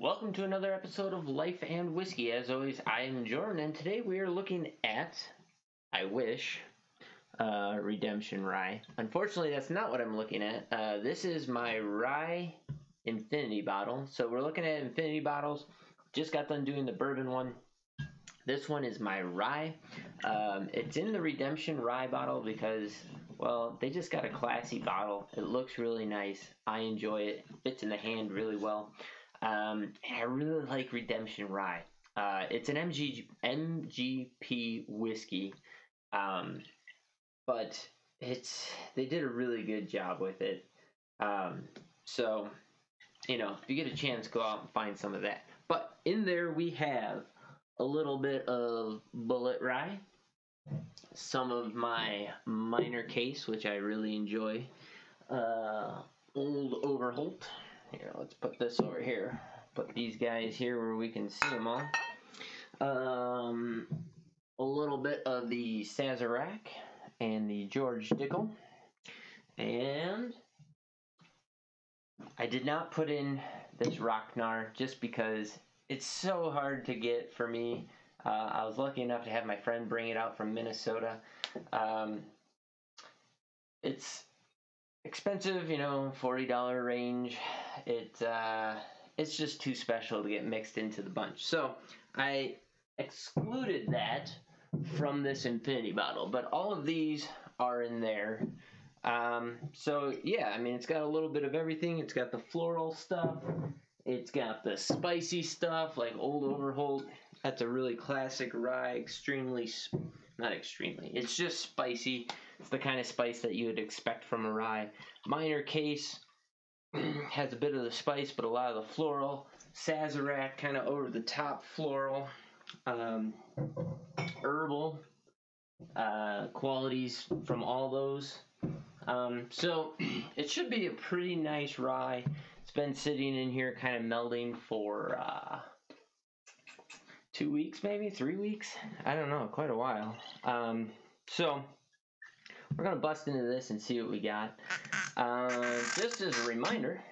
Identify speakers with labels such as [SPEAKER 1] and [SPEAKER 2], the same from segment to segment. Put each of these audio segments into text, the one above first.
[SPEAKER 1] Welcome to another episode of Life and Whiskey. As always, I am Jordan, and today we are looking at, I wish, Redemption Rye. Unfortunately, that's not what I'm looking at. This is my Rye Infinity Bottle. So we're looking at Infinity Bottles. Just got done doing the bourbon one. This one is my Rye. It's in the Redemption Rye bottle because, well, they just got a classy bottle. It looks really nice. I enjoy it. Fits in the hand really well. And I really like Redemption Rye. It's an MGP whiskey, but they did a really good job with it. So, if you get a chance, go out and find some of that. But in there we have a little bit of Bullet Rye, some of my minor case, which I really enjoy, Old Overholt. Here, let's put this over here. Put these guys here where we can see them all. A little bit of the Sazerac and the George Dickel. And I did not put in this Rocknar just because it's so hard to get for me. I was lucky enough to have my friend bring it out from Minnesota. It's expensive, $40 range. It's just too special to get mixed into the bunch. So I excluded that from this Infinity Bottle, but all of these are in there. So yeah, it's got a little bit of everything. It's got the floral stuff. It's got the spicy stuff like Old Overholt. That's a really classic rye, not extremely. It's just spicy. It's the kind of spice that you would expect from a rye. Minor case has a bit of the spice, but a lot of the floral. Sazerac, kind of over the top floral. Herbal qualities from all those. So it should be a pretty nice rye. It's been sitting in here kind of melding for 2 weeks, maybe 3 weeks. I don't know, quite a while. So we're gonna bust into this and see what we got. Just as a reminder,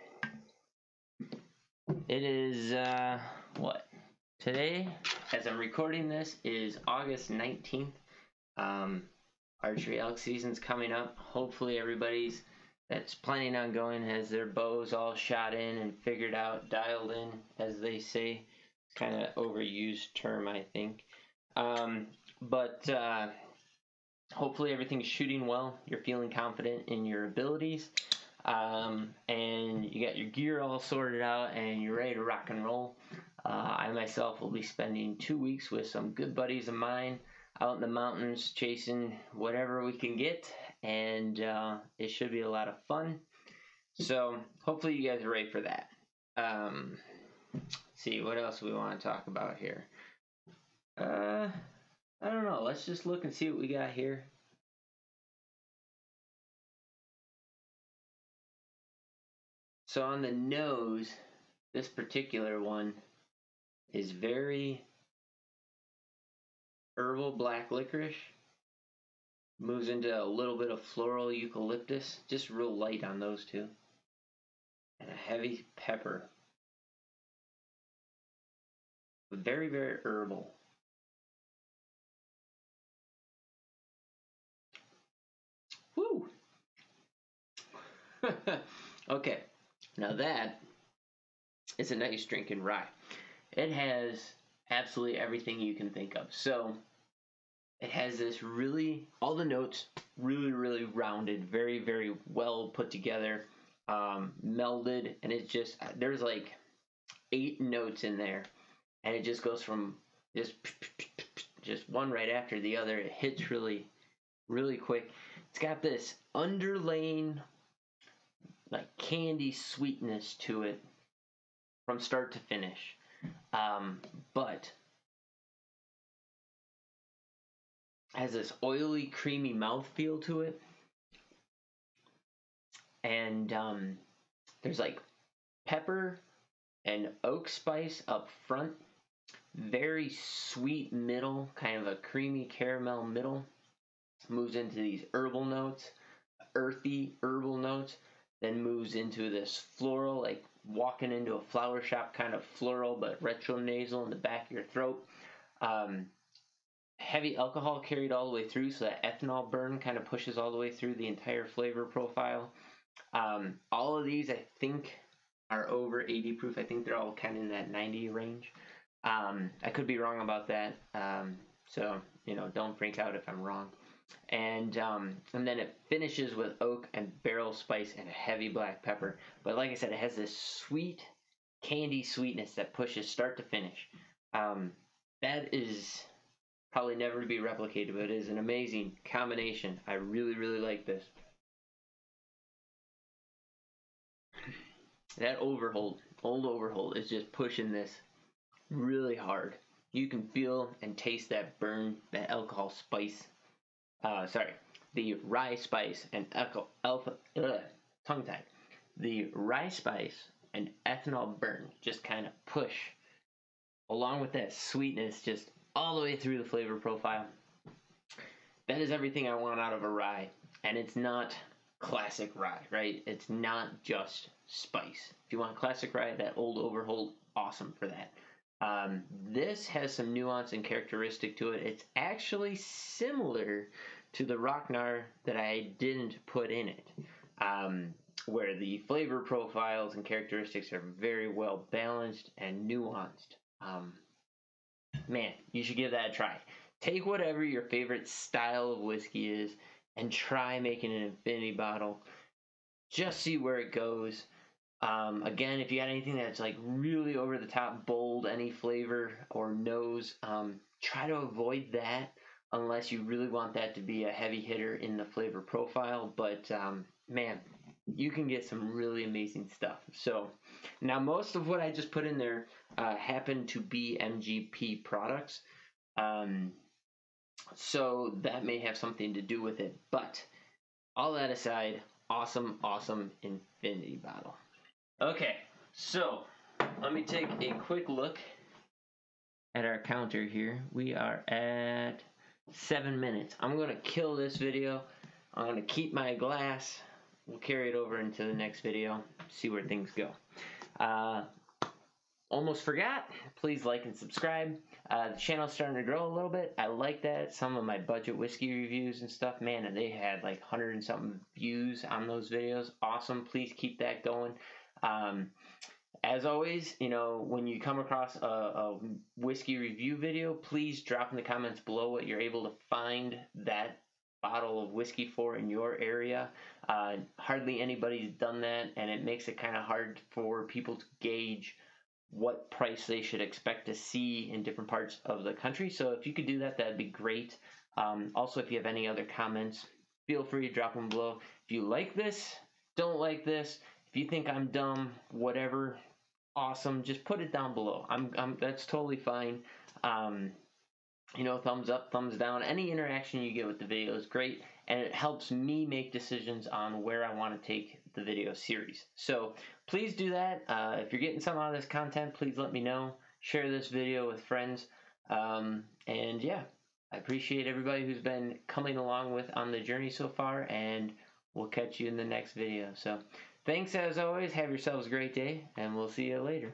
[SPEAKER 1] it is today, as I'm recording this, is August 19th. Archery elk season's coming up. Hopefully everybody's that's planning on going has their bows all shot in and figured out, dialed in, as they say. Kind of overused term, I think. But hopefully everything's shooting well. You're feeling confident in your abilities. And you got your gear all sorted out and you're ready to rock and roll. I myself will be spending 2 weeks with some good buddies of mine out in the mountains chasing whatever we can get, and it should be a lot of fun. So hopefully you guys are ready for that. See what else we want to talk about here. I don't know. Let's just look and see what we got here. So on the nose, this particular one is very herbal black licorice. Moves into a little bit of floral eucalyptus. Just real light on those two. And a heavy pepper. Very, very herbal. Woo! Okay, now that is a nice drinking rye. It has absolutely everything you can think of. So it has this all the notes really rounded, very, very well put together, melded, and it's just, there's like 8 notes in there, and it just goes from just one right after the other. It hits really, really quick. It's got this underlaying like candy sweetness to it from start to finish, but has this oily, creamy mouthfeel to it, and there's like pepper and oak spice up front, very sweet middle, kind of a creamy caramel middle, moves into these herbal notes, earthy herbal notes, then moves into this floral, like walking into a flower shop kind of floral but retro nasal in the back of your throat. Heavy alcohol carried all the way through, so that ethanol burn kind of pushes all the way through the entire flavor profile. All of these, I think, are over 80 proof. I think they're all kind of in that 90 range. I could be wrong about that, so don't freak out if I'm wrong. And then it finishes with oak and barrel spice and a heavy black pepper. But like I said, it has this sweet candy sweetness that pushes start to finish. That is probably never to be replicated, but it is an amazing combination. I really, really like this. That old overhold is just pushing this really hard. You can feel and taste that burn, that alcohol spice. The rye spice and tongue-tied. The rye spice and ethanol burn just kind of push, along with that sweetness, just all the way through the flavor profile. That is everything I want out of a rye, and it's not classic rye, right? It's not just spice. If you want classic rye, that old overhold, awesome for that. This has some nuance and characteristic to it. It's actually similar to the Rocknar that I didn't put in it, where the flavor profiles and characteristics are very well balanced and nuanced. Man, you should give that a try. Take whatever your favorite style of whiskey is and try making an infinity bottle. Just see where it goes. Again, if you got anything that's like really over the top, bold, any flavor or nose, try to avoid that unless you really want that to be a heavy hitter in the flavor profile. But man, you can get some really amazing stuff. So now most of what I just put in there happen to be MGP products. So that may have something to do with it. But all that aside, awesome infinity bottle. Okay, so let me take a quick look at our counter here. We are at 7 minutes. I'm going to kill this video. I'm going to keep my glass. We'll carry it over into the next video, see where things go. Almost forgot, please like and subscribe. The channel's starting to grow a little bit. I like that. Some of my budget whiskey reviews and stuff, man, and they had like 100 and something views on those videos. Awesome. Please keep that going. As always, when you come across a whiskey review video, please drop in the comments below what you're able to find that bottle of whiskey for in your area. Hardly anybody's done that, and it makes it kind of hard for people to gauge what price they should expect to see in different parts of the country. So if you could do that, that'd be great. Also, if you have any other comments, feel free to drop them below. If you like this, don't like this, if you think I'm dumb, whatever, awesome, just put it down below. That's totally fine. Thumbs up, thumbs down, any interaction you get with the video is great, and it helps me make decisions on where I want to take the video series. So please do that. If you're getting some out of this content, please let me know. Share this video with friends. And yeah, I appreciate everybody who's been coming along on the journey so far, and we'll catch you in the next video. So thanks as always. Have yourselves a great day, and we'll see you later.